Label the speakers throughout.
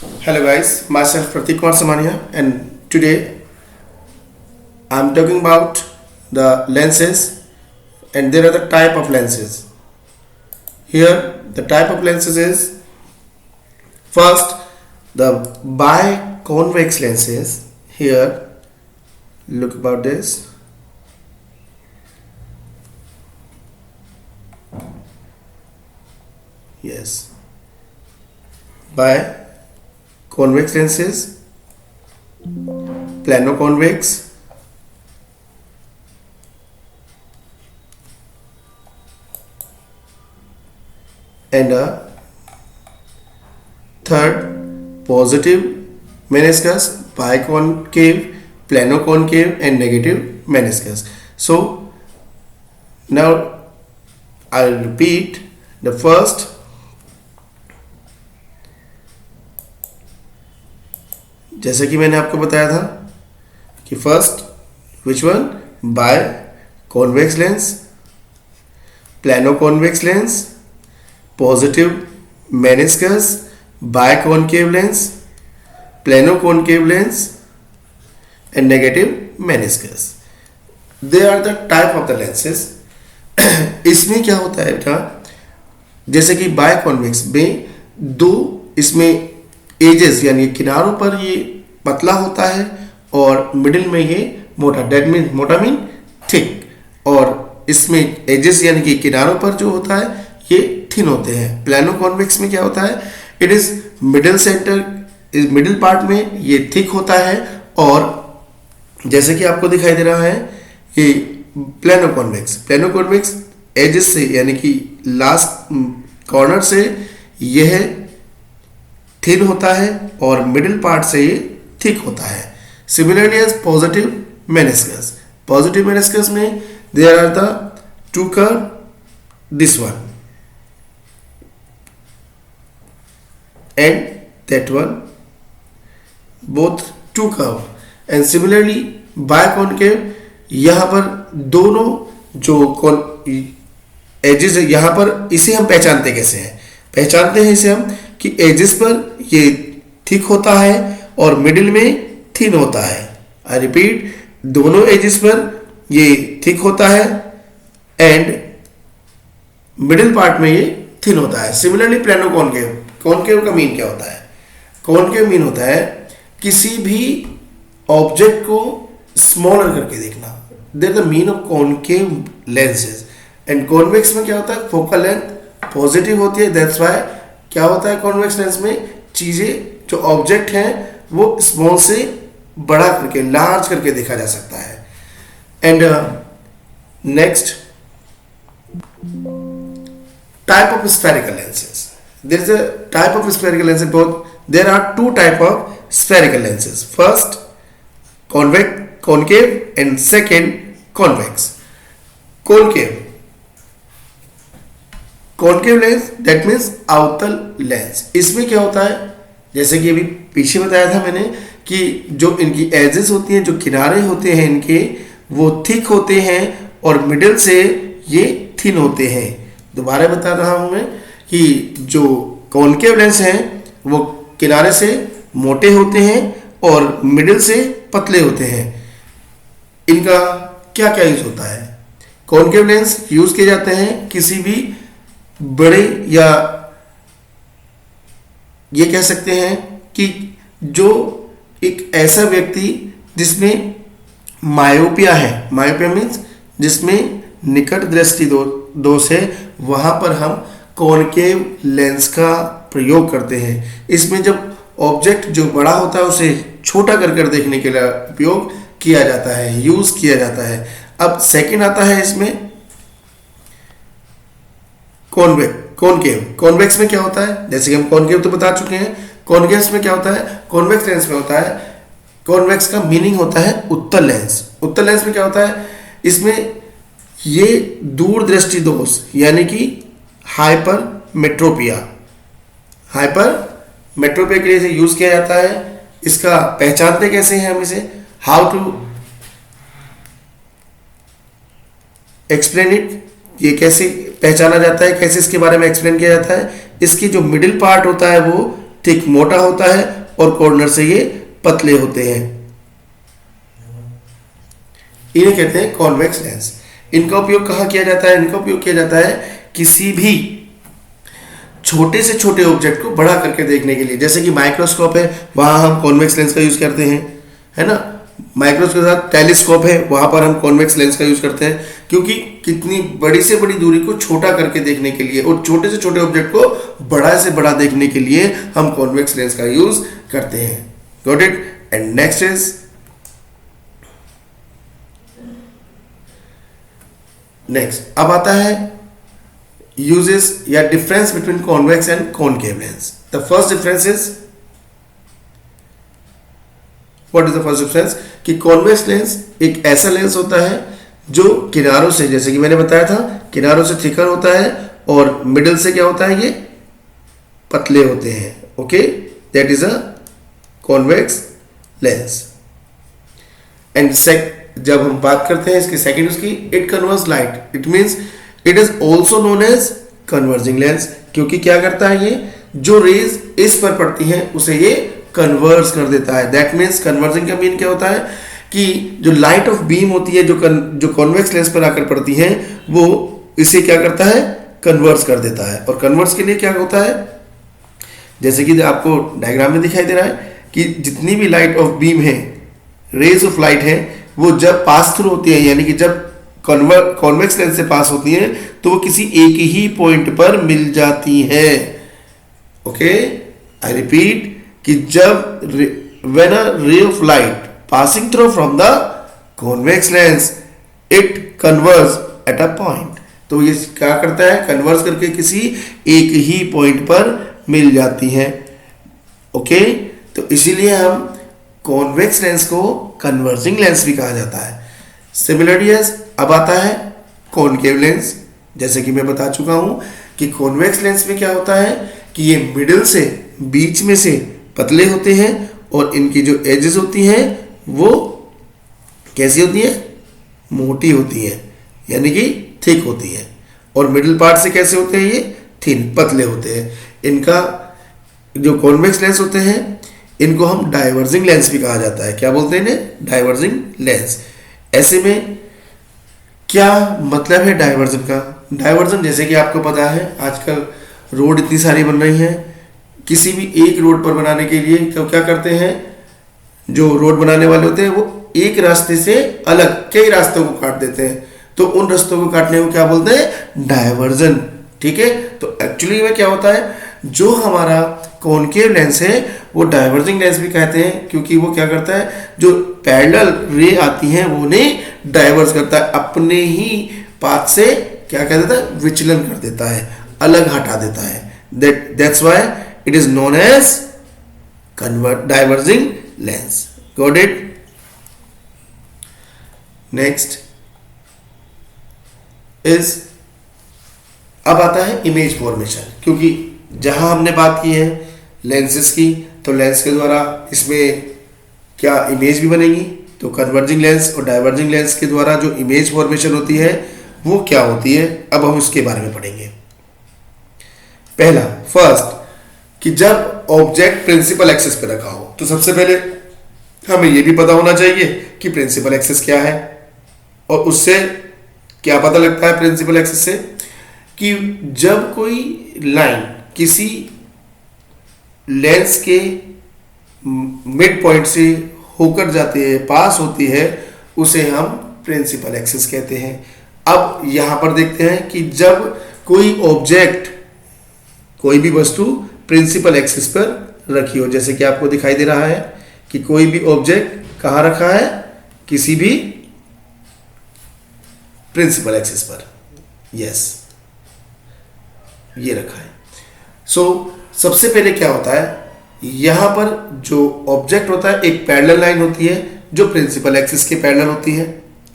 Speaker 1: Hello guys, myself Pratik Kumar Samania, and today I'm talking about the lenses, and there are the type of lenses. Here the type of lenses is first the biconvex lenses. Here look about this. Yes, biconvex lenses, plano-convex, and a third positive meniscus, biconcave, plano-concave, and negative meniscus. So now I'll repeat the first. जैसे कि मैंने आपको बताया था कि first which one biconvex lens, plano convex lens, positive meniscus, biconcave lens, plano concave lens and negative meniscus. They are the type of the lenses. इसमें क्या होता है बेटा, जैसे कि बाय कॉन्वेक्स में दो इसमें एजेस यानी किनारों पर ये पतला होता है और मिडिल में ये मोटा. डेट मीन मोटा मीन थिक. और इसमें एजेस यानी कि किनारों पर जो होता है ये थिन होते हैं. प्लानो कॉन्वेक्स में क्या होता है, it is middle centre, middle part में ये थिक होता है. और जैसे कि आपको दिखाई दे रहा है ये प्लानो कॉन्वेक्स एजेस से यानी कि लास्ट कॉर्नर से यह थिन होता है और मिडिल पार्ट से ये थिक होता है. सिमिलरली एज पॉजिटिव मेनिस्कस में there are the two curve, this one and that one, both two curve. And similarly biconcave, यहाँ पर दोनों जो एजेस है यहाँ पर, इसे हम पहचानते कैसे हैं, पहचानते हैं इसे हम कि एजेस पर ये थिक होता है और मिडिल में थिन होता है. आई रिपीट, दोनों एजेस पर ये थिक होता है एंड मिडिल पार्ट में ये थिन होता है. सिमिलरली प्लानो कॉनकेव का मीन क्या होता है, कॉनकेव मीन होता है किसी भी ऑब्जेक्ट को स्मॉलर करके देखना. There the mean of concave lenses. And convex में क्या होता है, फोकल लेंथ पॉजिटिव होती है. दैट्स व्हाई क्या होता है कॉन्वेक्स लेंस में, चीजें जो ऑब्जेक्ट हैं वो स्मॉल से बड़ा करके, लार्ज करके देखा जा सकता है. And next type of spherical lenses. There is a type of spherical lenses. Both there are two type of spherical lenses. First concave and second convex. Concave lens that means अवतल lens. इसमें क्या होता है, जैसे कि अभी पीछे बताया था मैंने कि जो इनकी एजेस होती हैं, जो किनारे होते हैं इनके, वो थिक होते हैं और मिडिल से ये थिन होते हैं. दोबारा बता रहा हूं मैं कि जो कॉनकेव लेंस हैं वो किनारे से मोटे होते हैं और मिडिल से पतले होते हैं. इनका क्या क्या यूज होता है. कॉनकेव लेंस यूज किए जाते हैं किसी भी बड़े, या ये कह सकते हैं कि जो एक ऐसा व्यक्ति जिसमें मायोपिया है, मायोपिया मीन्स जिसमें निकट दृष्टि दोष है, वहां पर हम कॉनकेव लेंस का प्रयोग करते हैं. इसमें जब ऑब्जेक्ट जो बड़ा होता है उसे छोटा कर देखने के लिए उपयोग किया जाता है, यूज किया जाता है. अब सेकंड आता है इसमें कॉन्वेक्स में क्या होता है, जैसे कि हम कॉनकेव तो बता चुके हैं. कॉन्वेक्स में क्या होता है, कॉन्वेक्स लेंस में होता है, कॉन्वेक्स का मीनिंग होता है उत्तल लेंस. उत्तल लेंस में क्या होता है, इसमें ये दूरदृष्टि दोष यानी कि हाइपरमेट्रोपिया के लिए यूज किया जाता है. इसका पहचानते कैसे हैं हम इसे, हाउ टू एक्सप्लेन इट, ये कैसे पहचाना जाता है, कैसे इसके बारे में एक्सप्लेन किया जाता है. इसकी जो मिडिल पार्ट होता है वो थिक मोटा होता है और कॉर्नर से ये पतले होते हैं। इन्हें कहते हैं कॉन्वेक्स लेंस। इनका उपयोग कहाँ किया जाता है? इनका उपयोग किया जाता है किसी भी छोटे से छोटे ऑब्जेक्ट को बड़ा करके देखने के लिए। जैसे कि माइक्रोस्कोप है, वहां हम कॉन्वेक्स लेंस का यूज करते हैं, है ना। माइक्रोस्कोप के साथ टेलीस्कोप है, वहां पर हम कॉन्वेक्स लेंस का यूज करते हैं, क्योंकि कितनी बड़ी से बड़ी दूरी को छोटा करके देखने के लिए और छोटे से छोटे ऑब्जेक्ट को बड़ा से बड़ा देखने के लिए हम कॉन्वेक्स लेंस का यूज करते हैं। Got it? And next is अब आता है uses या difference between convex and concave lens. The first difference is, what is the first difference? कि convex lens एक ऐसा लेंस होता है जो किनारों से, जैसे कि मैंने बताया था, किनारों से थिकर होता है और मिडल से क्या होता है, ये पतले होते हैं। Okay, that is a convex lens. And जब हम बात करते हैं इसकी सेकेंड, उसकी it converse light, it means it is also known as converging lens, क्योंकि क्या करता है, ये जो रेज इस पर पड़ती हैं उसे ये कन्वर्स कर देता है। दैट मीन्स कन्वर्जिंग का मीन क्या होता है कि जो लाइट ऑफ बीम होती है जो कॉन्वेक्स लेंस पर आकर पड़ती है, वो इसे क्या करता है, कन्वर्स कर देता है। और कन्वर्स के लिए क्या होता है, जैसे कि आपको डायग्राम में दिखाई दे रहा है कि जितनी भी लाइट ऑफ बीम है, रेज ऑफ लाइट है, वो जब पास थ्रू होती है, यानी कि जब कॉन्वेक्स लेंस से पास होती हैं, तो वो किसी एक ही पॉइंट पर मिल जाती है। ओके, आई रिपीट कि जब when a ray of light passing through from the convex lens, it converse at a point, तो ये क्या करता है, कन्वर्स करके किसी एक ही पॉइंट पर मिल जाती है। ओके, तो इसीलिए हम कॉन्वेक्स लेंस को कन्वर्जिंग लेंस भी कहा जाता है। सिमिलरली अब आता है कॉनकेव लेंस। जैसे कि मैं बता चुका हूं कि कॉन्वेक्स लेंस में क्या होता है कि ये मिडिल से, बीच में से पतले होते हैं और इनकी जो एजेस होती हैं वो कैसी होती है, मोटी होती है, यानी कि थिक होती है। और मिडिल पार्ट से कैसे होते हैं, ये थिन, पतले होते हैं। इनका जो कॉन्वेक्स लेंस होते हैं, इनको हम डाइवर्जिंग लेंस भी कहा जाता है। क्या बोलते हैं इन्हें? Diverging lens. ऐसे में क्या मतलब है डाइवर्जन का? डाइवर्जन, जैसे कि आपको पता है, आजकल रोड इतनी सारी बन रही हैं, किसी भी एक रोड पर बनाने के लिए तो क्या करते हैं, जो रोड बनाने वाले होते हैं वो एक रास्ते से अलग कई रास्तों को काट देते हैं, तो उन रास्तों को काटने को क्या बोलते हैं, डाइवर्जन। ठीक है, तो एक्चुअली में क्या होता है, जो हमारा कॉनकेव लेंस है वो डाइवर्जिंग लेंस भी कहते हैं, क्योंकि वो क्या करता है, जो पैरेलल रे आती हैं वो उन्हें डाइवर्स करता है, अपने ही पाथ से क्या कर देता है, विचलन कर देता है, अलग हटा देता है। That's why it is known as diverging lens. Got it? Next is, अब आता है इमेज फॉर्मेशन। क्योंकि जहां हमने बात की है लेंसेज की, तो लेंस के द्वारा इसमें क्या इमेज भी बनेगी, तो कन्वर्जिंग लेंस और डाइवर्जिंग लेंस के द्वारा जो इमेज फॉर्मेशन होती है वो क्या होती है, अब हम उसके बारे में पढ़ेंगे। पहला, फर्स्ट, कि जब ऑब्जेक्ट प्रिंसिपल एक्सिस पे रखा हो, तो सबसे पहले हमें यह भी पता होना चाहिए कि प्रिंसिपल एक्सिस क्या है। और उससे क्या पता लगता है प्रिंसिपल एक्सिस से, कि जब कोई लाइन किसी लेंस के मिड पॉइंट से होकर जाती है, पास होती है, उसे हम प्रिंसिपल एक्सिस कहते हैं। अब यहां पर देखते हैं कि जब कोई ऑब्जेक्ट, कोई भी वस्तु प्रिंसिपल एक्सिस पर रखी हो, जैसे कि आपको दिखाई दे रहा है कि कोई भी ऑब्जेक्ट कहां रखा है, किसी भी प्रिंसिपल एक्सिस पर, यस, ये रखा है। सो सबसे पहले क्या होता है, यहां पर जो ऑब्जेक्ट होता है, एक पैरेलल लाइन होती है जो प्रिंसिपल एक्सिस के पैरेलल होती है।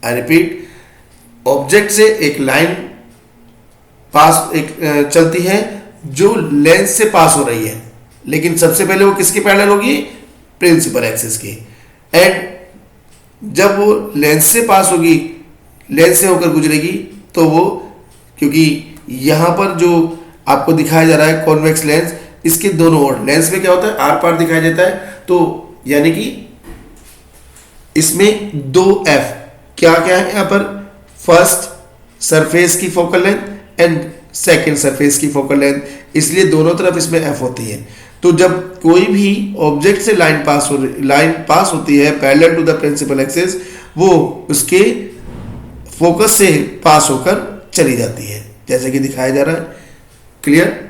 Speaker 1: आई रिपीट, ऑब्जेक्ट से एक लाइन पास चलती है जो लेंस से पास हो रही है, लेकिन सबसे पहले वो किसके पैरेलल होगी, प्रिंसिपल एक्सिस की। एंड जब वो लेंस से पास होगी, लेंस से होकर गुजरेगी, तो वो, क्योंकि यहां पर जो आपको दिखाया जा रहा है कॉन्वेक्स लेंस, इसके दोनों ओर। लेंस में क्या होता है, आर पार दिखाई देता है, तो यानी कि इसमें दो एफ क्या क्या है यहाँ पर, फर्स्ट सरफेस की focal length and second surface की फोकल लेंथ, इसलिए दोनों तरफ इसमें एफ होती है। तो जब कोई भी ऑब्जेक्ट से लाइन पास होती है parallel to the principal axis, वो उसके फोकस से पास होकर चली जाती है, जैसे कि दिखाया जा रहा है। क्लियर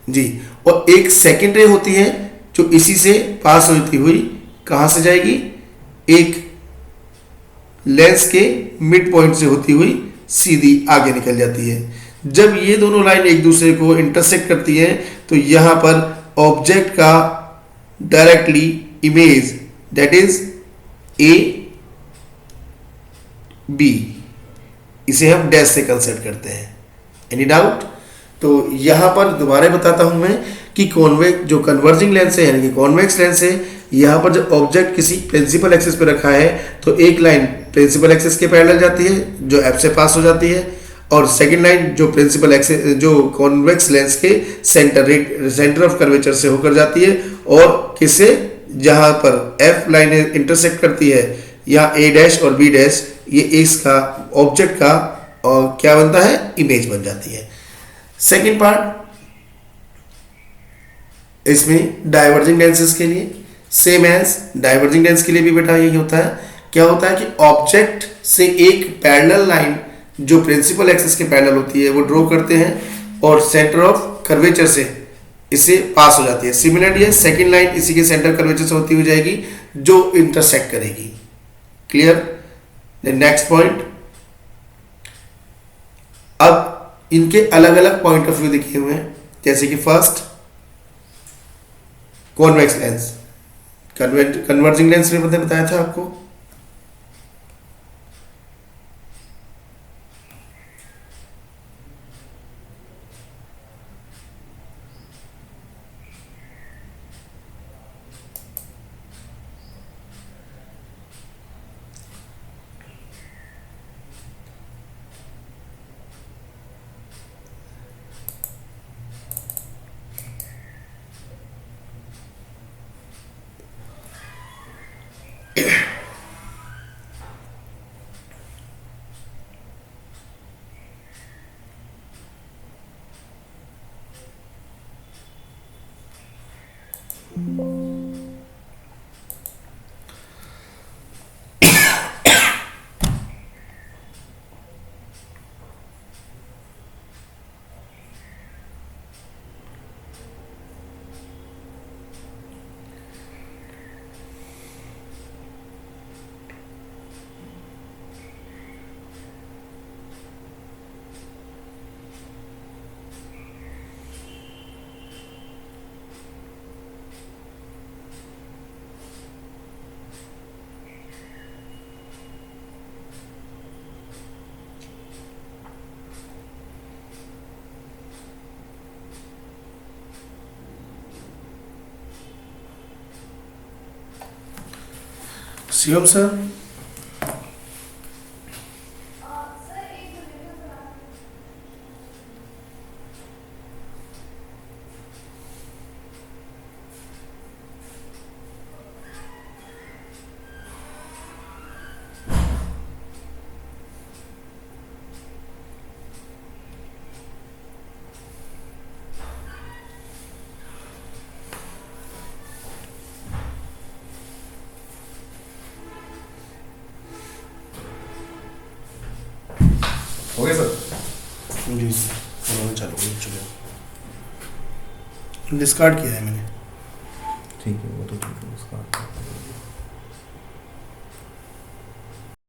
Speaker 1: जी। और एक सेकेंड रे होती है जो इसी से पास होती हुई कहां से जाएगी, एक लेंस के मिड पॉइंट से होती हुई सीधी आगे निकल जाती है। जब ये दोनों लाइन एक दूसरे को इंटरसेक्ट करती है तो यहां पर ऑब्जेक्ट का directly image, that is A B, इसे हम डैश से कंसिडर करते हैं। Any doubt? तो यहां पर दोबारा बताता हूं मैं कि कॉन्वेक्स जो कन्वर्जिंग लेंस है यानी कि कॉन्वेक्स लेंस है, यहां पर जब ऑब्जेक्ट किसी प्रिंसिपल एक्सिस पे रखा है तो एक लाइन प्रिंसिपल एक्सिस के पैरेलल जाती है जो एफ से पास हो जाती है, और सेकंड लाइन जो प्रिंसिपल एक्सिस जो कॉन्वेक्स लेंस के सेंटर ऑफ कर्वेचर से होकर जाती है, और किससे, जहां पर एफ लाइन इंटरसेक्ट करती है या ए डैश और बी डैश, ये इसका ऑब्जेक्ट का और क्या बनता है, इमेज बन जाती है। सेकंड पार्ट इसमें डाइवर्जिंग लेंसेज के लिए सेम एज डाइवर्जिंग लेंस के लिए भी बेटा यही होता है। क्या होता है कि ऑब्जेक्ट से एक पैरेलल लाइन जो प्रिंसिपल एक्सिस के पैरेलल होती है वो ड्रॉ करते हैं और सेंटर ऑफ कर्वेचर से इसे पास हो जाती है। सिमिलरली है सेकेंड लाइन इसी के सेंटर कर्वेचर से होती हुई जाएगी जो इंटरसेक्ट करेगी। क्लियर? नेक्स्ट पॉइंट, अब इनके अलग अलग पॉइंट ऑफ व्यू दिखे हुए हैं, जैसे कि first convex lens, converging lens में बताया था आपको। शिवम सर,
Speaker 2: हो गया सर?
Speaker 1: जी उन्होंने चालू कर चुके, डिस्कार्ड किया है मैंने।
Speaker 2: ठीक है, वो तो ठीक है, उसका